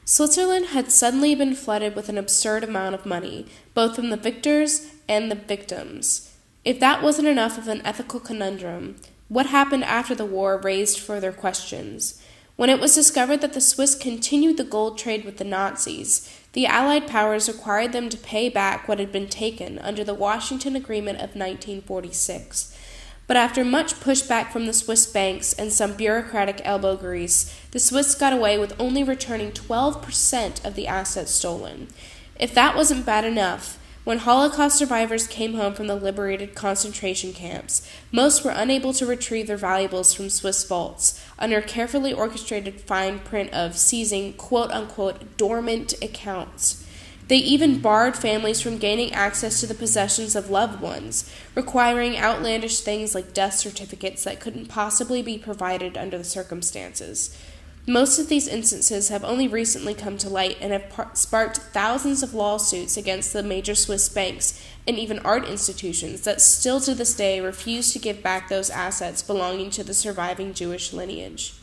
Switzerland had suddenly been flooded with an absurd amount of money, both from the victors and the victims. If that wasn't enough of an ethical conundrum, what happened after the war raised further questions. When it was discovered that the Swiss continued the gold trade with the Nazis, the Allied powers required them to pay back what had been taken under the Washington Agreement of 1946. But after much pushback from the Swiss banks and some bureaucratic elbow grease, the Swiss got away with only returning 12% of the assets stolen. If that wasn't bad enough, when Holocaust survivors came home from the liberated concentration camps, most were unable to retrieve their valuables from Swiss vaults, under carefully orchestrated fine print of seizing quote-unquote dormant accounts. They even barred families from gaining access to the possessions of loved ones, requiring outlandish things like death certificates that couldn't possibly be provided under the circumstances. Most of these instances have only recently come to light and have sparked thousands of lawsuits against the major Swiss banks and even art institutions that still to this day refuse to give back those assets belonging to the surviving Jewish lineage.